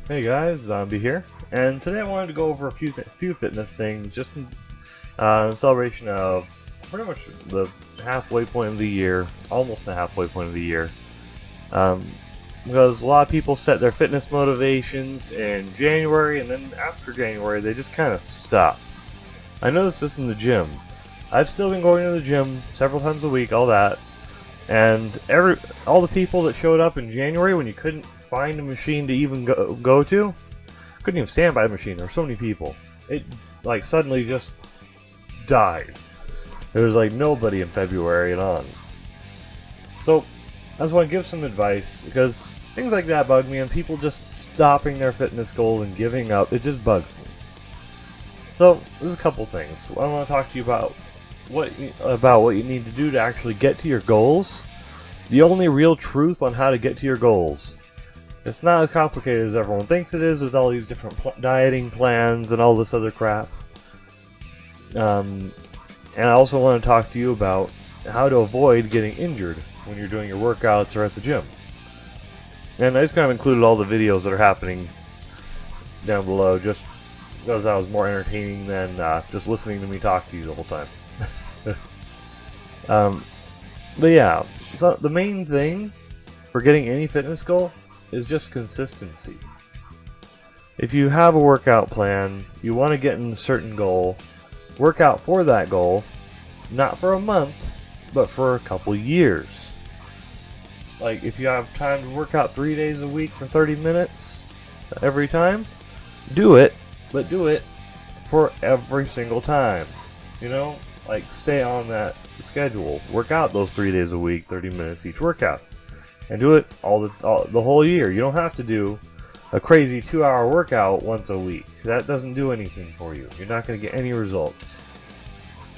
Hey guys, Zombie here, and today I wanted to go over a few fitness things, just in celebration of pretty much the halfway point of the year, almost the halfway point of the year. Um, because a lot of people set their fitness motivations in January, and then after January they just kind of stop. I noticed this in the gym. I've still been going to the gym several times a week, all that, and all the people that showed up in January when you couldn't find a machine to even go to, couldn't even stand by the machine. There were so many people. It like suddenly just died. There was like nobody in February and on. So I just want to give some advice, because things like that bug me, and people just stopping their fitness goals and giving up, it just bugs me. So there's a couple things I want to talk to you about. What you need to do to actually get to your goals. The only real truth on how to get to your goals. It's not as complicated as everyone thinks it is, with all these different dieting plans and all this other crap. And I also want to talk to you about how to avoid getting injured when you're doing your workouts or at the gym. And I just kind of included all the videos that are happening down below, just because that was more entertaining than just listening to me talk to you the whole time. But yeah, so the main thing for getting any fitness goal is just consistency. If you have a workout plan, you want to get in a certain goal, work out for that goal, not for a month, but for a couple years. Like if you have time to work out 3 days a week for 30 minutes every time, do it, but do it for every single time. You know, like stay on that schedule. Work out those 3 days a week, 30 minutes each workout. And do it the whole year. You don't have to do a crazy 2-hour workout once a week. That doesn't do anything for you. You're not going to get any results.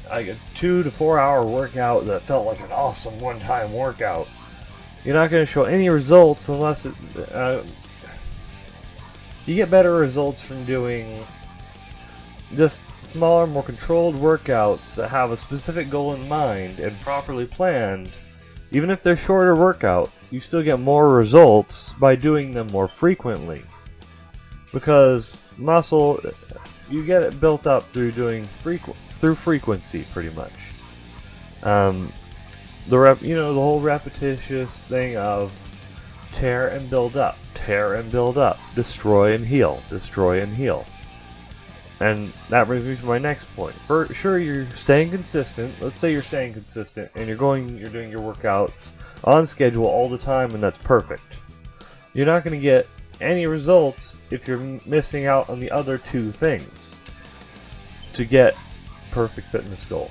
Like a 2 to 4 hour workout that felt like an awesome one-time workout, you're not going to show any results unless you get better results from doing just smaller, more controlled workouts that have a specific goal in mind and properly planned. Even if they're shorter workouts, you still get more results by doing them more frequently. Because muscle, you get it built up through doing frequency, pretty much. The whole repetitious thing of tear and build up, destroy and heal, destroy and heal. And that brings me to my next point. For sure, you're staying consistent. Let's say you're staying consistent and you're doing your workouts on schedule all the time, and that's perfect. You're not going to get any results if you're missing out on the other two things to get perfect fitness goal.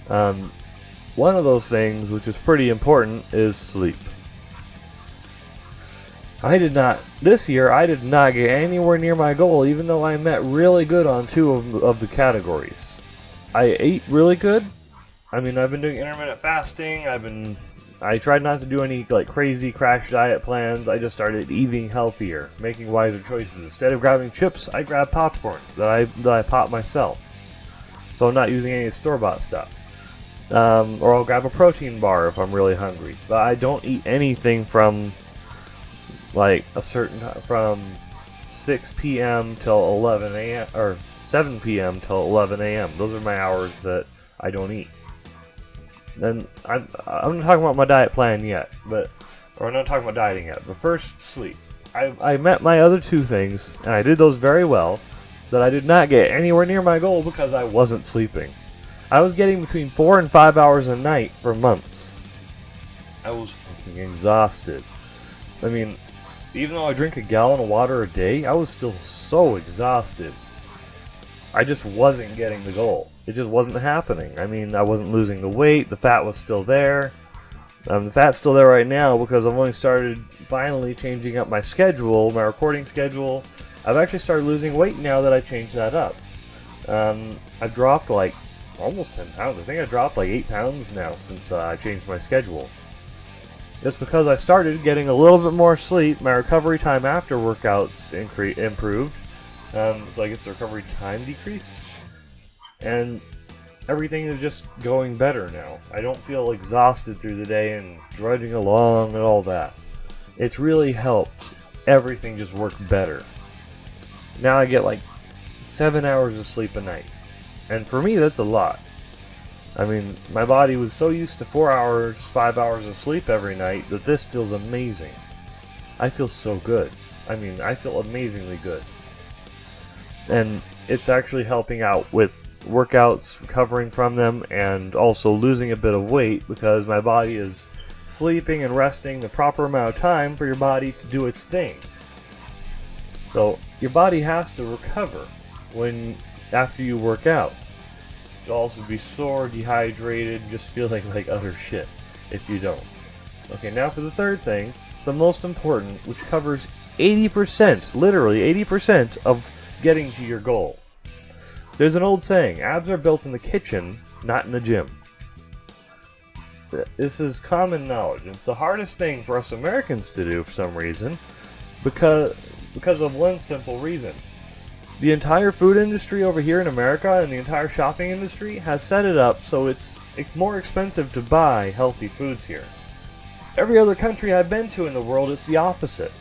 One of those things, which is pretty important, is sleep. This year I did not get anywhere near my goal, even though I met really good on 2 of the categories. I ate really good. I mean, I've been doing intermittent fasting. I tried not to do any like crazy crash diet plans. I just started eating healthier, making wiser choices. Instead of grabbing chips, I grab popcorn that I pop myself. So I'm not using any store-bought stuff. Or I'll grab a protein bar if I'm really hungry. But I don't eat anything from like a certain time, from 6 p.m. till 11 a.m. or 7 p.m. till 11 a.m. Those are my hours that I don't eat. Then I'm not talking about my diet plan yet, or I'm not talking about dieting yet. But first, sleep. I met my other 2 things, and I did those very well. That I did not get anywhere near my goal because I wasn't sleeping. I was getting between 4 and 5 hours a night for months. I was fucking exhausted. I mean, even though I drink a gallon of water a day, I was still so exhausted. I just wasn't getting the goal. It just wasn't happening. I mean, I wasn't losing the weight. The fat was still there. The fat's still there right now because I've only started finally changing up my schedule, my recording schedule. I've actually started losing weight now that I changed that up. I've dropped like almost 10 pounds. I think I dropped like 8 pounds now since I changed my schedule. Just because I started getting a little bit more sleep, my recovery time after workouts improved. So I guess the recovery time decreased. And everything is just going better now. I don't feel exhausted through the day and drudging along and all that. It's really helped everything just worked better. Now I get like 7 hours of sleep a night. And for me, that's a lot. I mean, my body was so used to 4 hours, 5 hours of sleep every night that this feels amazing. I feel so good. I mean, I feel amazingly good. And it's actually helping out with workouts, recovering from them, and also losing a bit of weight because my body is sleeping and resting the proper amount of time for your body to do its thing. So your body has to recover after you work out. You'll also be sore, dehydrated, just feeling like utter shit if you don't. Okay, now for the third thing, the most important, which covers 80%, literally 80% of getting to your goal. There's an old saying, abs are built in the kitchen, not in the gym. This is common knowledge. It's the hardest thing for us Americans to do for some reason because of one simple reason. The entire food industry over here in America and the entire shopping industry has set it up so it's more expensive to buy healthy foods here. Every other country I've been to in the world, it's the opposite.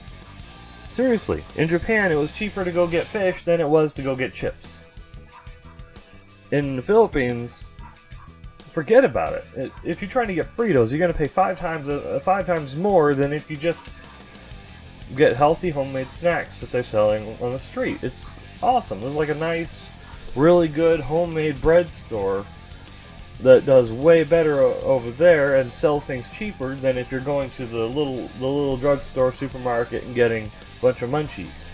Seriously, in Japan it was cheaper to go get fish than it was to go get chips. In the Philippines, forget about it. If you're trying to get Fritos, you're going to pay five times more than if you just get healthy homemade snacks that they're selling on the street. It's awesome. There's like a nice, really good homemade bread store that does way better over there and sells things cheaper than if you're going to the little drugstore supermarket and getting a bunch of munchies.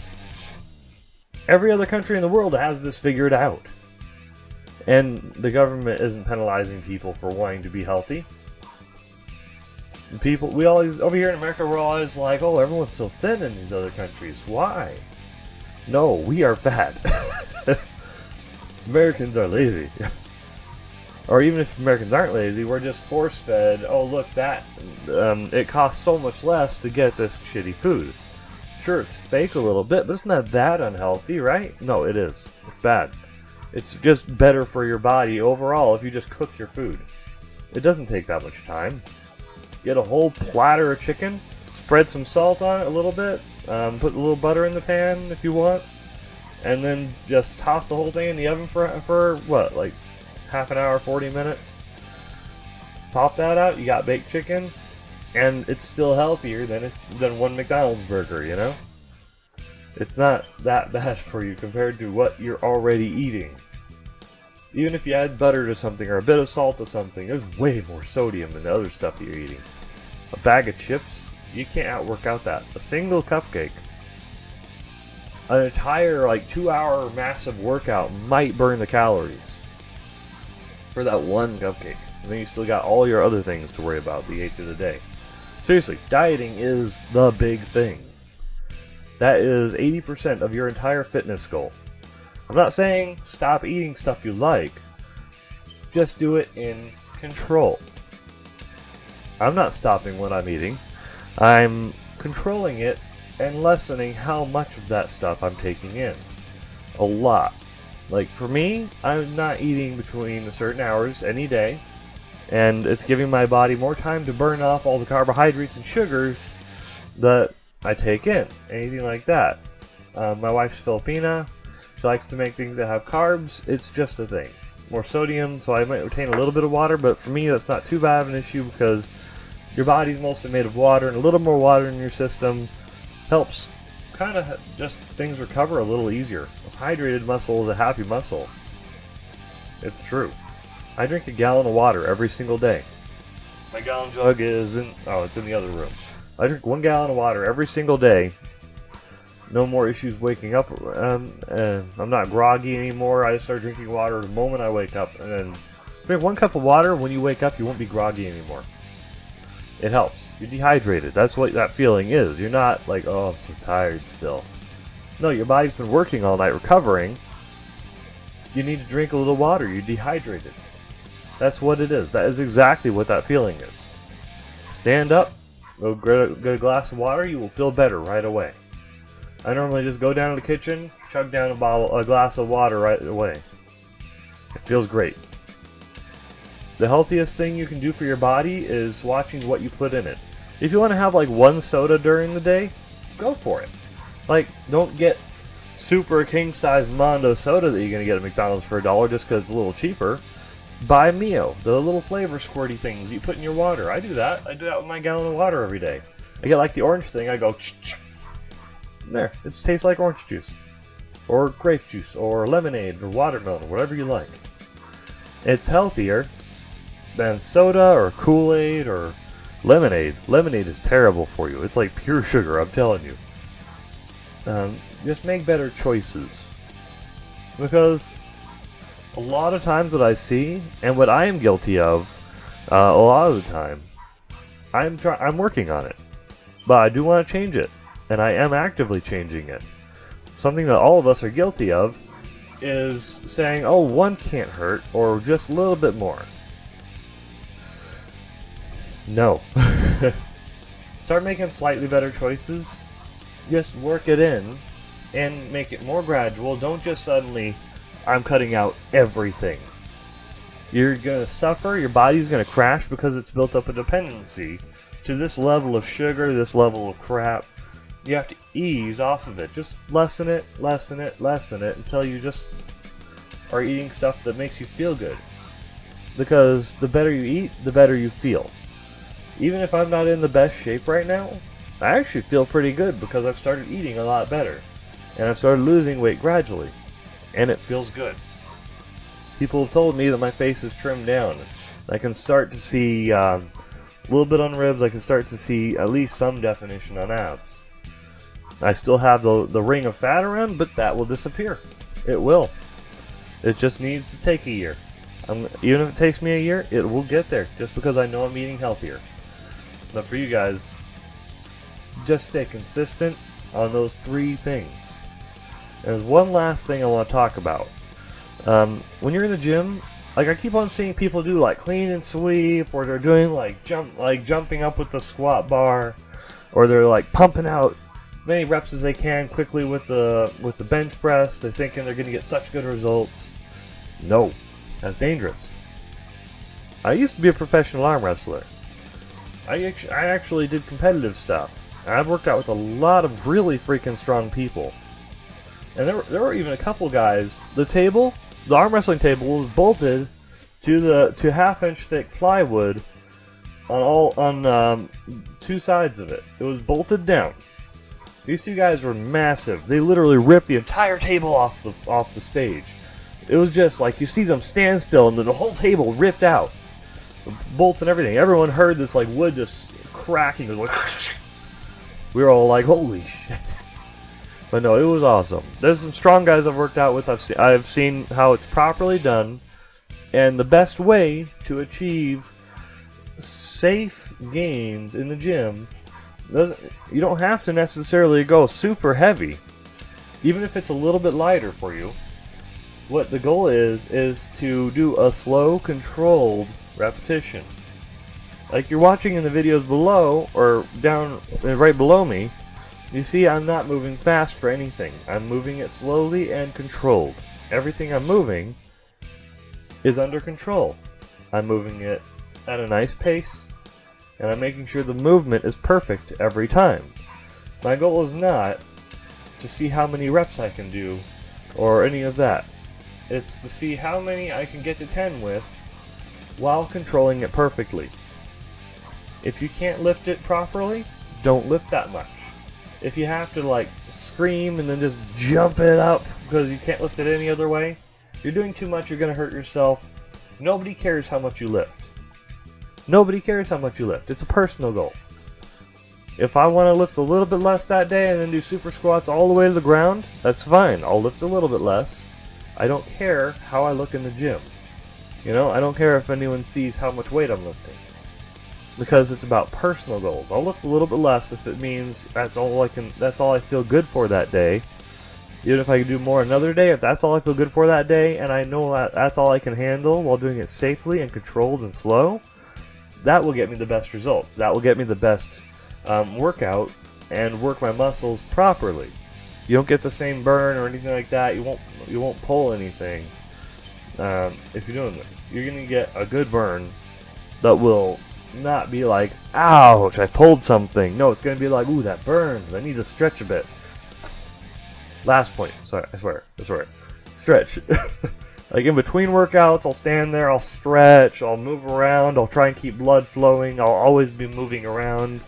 Every other country in the world has this figured out. And the government isn't penalizing people for wanting to be healthy. We always, over here in America, we're always like, oh, everyone's so thin in these other countries. Why? No, we are fat. Americans are lazy. Or even if Americans aren't lazy, we're just force-fed, oh, look, it costs so much less to get this shitty food. Sure, it's fake a little bit, but it's not that unhealthy, right? No, it is. It's bad. It's just better for your body overall if you just cook your food. It doesn't take that much time. Get a whole platter of chicken, spread some salt on it a little bit, put a little butter in the pan if you want, and then just toss the whole thing in the oven for what, like half an hour, 40 minutes? Pop that out, you got baked chicken, and it's still healthier than one McDonald's burger, you know? It's not that bad for you compared to what you're already eating. Even if you add butter to something or a bit of salt to something, there's way more sodium than the other stuff that you're eating. A bag of chips, you can't outwork out that. A single cupcake, an entire 2-hour massive workout might burn the calories for that one cupcake. And then you still got all your other things to worry about that you ate through the day. Seriously, dieting is the big thing. That is 80% of your entire fitness goal. I'm not saying stop eating stuff you like. Just do it in control. I'm not stopping what I'm eating. I'm controlling it and lessening how much of that stuff I'm taking in. A lot. Like for me, I'm not eating between certain hours any day. And it's giving my body more time to burn off all the carbohydrates and sugars that I take in, anything like that. My wife's Filipina. She likes to make things that have carbs. It's just a thing. More sodium, so I might retain a little bit of water, but for me that's not too bad of an issue because your body's mostly made of water, and a little more water in your system helps kind of just things recover a little easier. A hydrated muscle is a happy muscle. It's true. I drink a gallon of water every single day. My gallon jug is it's in the other room. I drink 1 gallon of water every single day. No more issues waking up. I'm not groggy anymore. I just start drinking water the moment I wake up. And then drink 1 cup of water. When you wake up, you won't be groggy anymore. It helps. You're dehydrated. That's what that feeling is. You're not like, oh, I'm so tired still. No, your body's been working all night recovering. You need to drink a little water. You're dehydrated. That's what it is. That is exactly what that feeling is. Stand up. Go get a glass of water, you will feel better right away. I normally just go down to the kitchen, chug down a glass of water right away. It feels great. The healthiest thing you can do for your body is watching what you put in it. If you want to have 1 soda during the day, go for it. Like, don't get super king-size Mondo soda that you're going to get at McDonald's for $1 just because it's a little cheaper. Buy Mio, the little flavor squirty things you put in your water. I do that. I do that with my gallon of water every day. I get like the orange thing, I go there. It tastes like orange juice, or grape juice, or lemonade, or watermelon, whatever you like. It's healthier than soda, or Kool-Aid, or lemonade. Lemonade is terrible for you. It's like pure sugar, I'm telling you. Just make better choices. Because a lot of times what I see, and what I am guilty of, a lot of the time, I'm working on it. But I do want to change it. And I am actively changing it. Something that all of us are guilty of is saying, oh, one can't hurt, or just a little bit more. No. Start making slightly better choices. Just work it in and make it more gradual. Don't just suddenly, I'm cutting out everything. You're going to suffer, your body's going to crash because it's built up a dependency to this level of sugar, this level of crap. You have to ease off of it. Just lessen it, lessen it, lessen it until you just are eating stuff that makes you feel good. Because the better you eat, the better you feel. Even if I'm not in the best shape right now, I actually feel pretty good because I've started eating a lot better. And I've started losing weight gradually. And it feels good. People have told me that my face is trimmed down. I can start to see a little bit on ribs. I can start to see at least some definition on abs. I still have the ring of fat around, but that will disappear. It will. It just needs to take a year. Even if it takes me a year, it will get there, just because I know I'm eating healthier. But for you guys, just stay consistent on those 3 things. And there's one last thing I want to talk about. When you're in the gym, like I keep on seeing people do like clean and sweep, or they're doing like jumping up with the squat bar, or they're like pumping out many reps as they can quickly with the bench press. They're thinking they're going to get such good results. No, that's dangerous. I used to be a professional arm wrestler. I actually did competitive stuff. And I've worked out with a lot of really freaking strong people. And there were even a couple guys. The arm wrestling table was bolted to half-inch thick plywood on 2 sides of it. It was bolted down. These 2 guys were massive. They literally ripped the entire table off the stage. It was just like you see them stand still and then the whole table ripped out. The bolts and everything. Everyone heard this like wood just cracking. It was like we were all like, holy shit. But no, it was awesome. There's some strong guys I've worked out with. I've seen how it's properly done. And the best way to achieve safe gains in the gym, you don't have to necessarily go super heavy. Even if it's a little bit lighter for you, what the goal is to do a slow, controlled repetition. Like you're watching in the videos below, or down right below me, you see I'm not moving fast for anything. I'm moving it slowly and controlled. Everything I'm moving is under control. I'm moving it at a nice pace, and I'm making sure the movement is perfect every time. My goal is not to see how many reps I can do, or any of that. It's to see how many I can get to 10 with, while controlling it perfectly. If you can't lift it properly, don't lift that much. If you have to like scream and then just jump it up because you can't lift it any other way, you're doing too much, you're going to hurt yourself. Nobody cares how much you lift. Nobody cares how much you lift. It's a personal goal. If I want to lift a little bit less that day and then do super squats all the way to the ground, that's fine. I'll lift a little bit less. I don't care how I look in the gym. You know, I don't care if anyone sees how much weight I'm lifting. Because it's about personal goals. I'll lift a little bit less if it means that's all I feel good for that day. Even if I can do more another day, if that's all I feel good for that day, and I know that's all I can handle while doing it safely and controlled and slow, that will get me the best results. That will get me the best workout and work my muscles properly. You don't get the same burn or anything like that. You won't pull anything if you're doing this. You're gonna get a good burn that will not be like, ouch, I pulled something. No, it's gonna be like, ooh, that burns. I need to stretch a bit. Last point. Sorry, I swear. Stretch. Like in between workouts, I'll stand there, I'll stretch, I'll move around, I'll try and keep blood flowing, I'll always be moving around.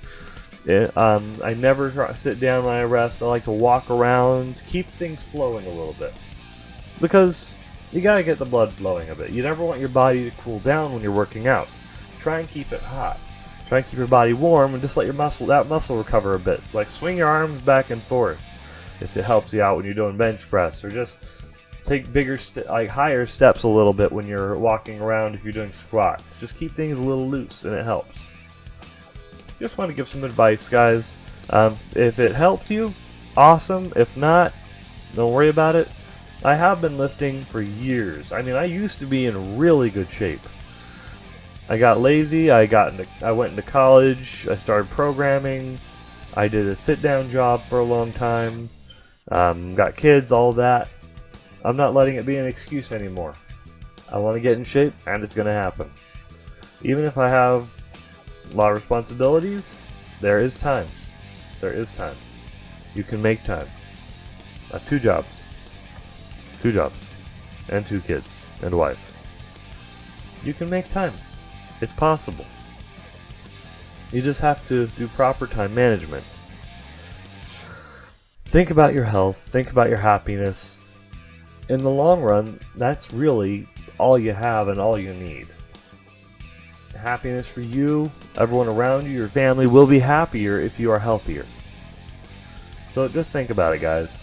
I never sit down when I rest. I like to walk around, keep things flowing a little bit. Because you gotta get the blood flowing a bit. You never want your body to cool down when you're working out. Try and keep it hot. Try and keep your body warm and just let that muscle recover a bit. Like swing your arms back and forth if it helps you out when you're doing bench press, or just take bigger, higher steps a little bit when you're walking around if you're doing squats. Just keep things a little loose and it helps. Just want to give some advice, guys. If it helped you, awesome. If not, don't worry about it. I have been lifting for years. I mean, I used to be in really good shape. I got lazy. I went into college. I started programming. I did a sit-down job for a long time. Got kids, all that. I'm not letting it be an excuse anymore. I want to get in shape, and it's going to happen. Even if I have a lot of responsibilities, there is time. There is time. You can make time. I have 2 jobs. 2 jobs. And 2 kids. And a wife. You can make time. It's possible. You just have to do proper time management. Think about your health. Think about your happiness. In the long run, that's really all you have and all you need. Happiness for you, everyone around you, your family will be happier if you are healthier. So just think about it, guys.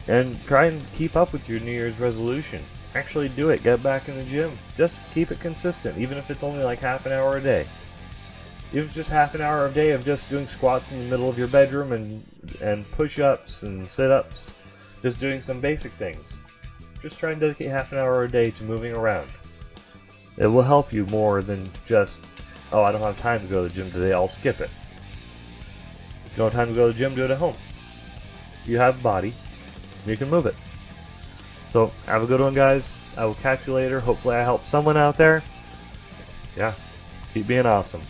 And try and keep up with your New Year's resolution. Actually do it. Get back in the gym. Just keep it consistent, even if it's only like half an hour a day. If it's just half an hour a day of just doing squats in the middle of your bedroom and push-ups and sit-ups, just doing some basic things. Just try and dedicate half an hour a day to moving around. It will help you more than just, oh, I don't have time to go to the gym today, I'll skip it. If you don't have time to go to the gym, do it at home. You have a body, you can move it. So, have a good one, guys. I will catch you later. Hopefully I helped someone out there. Yeah, keep being awesome.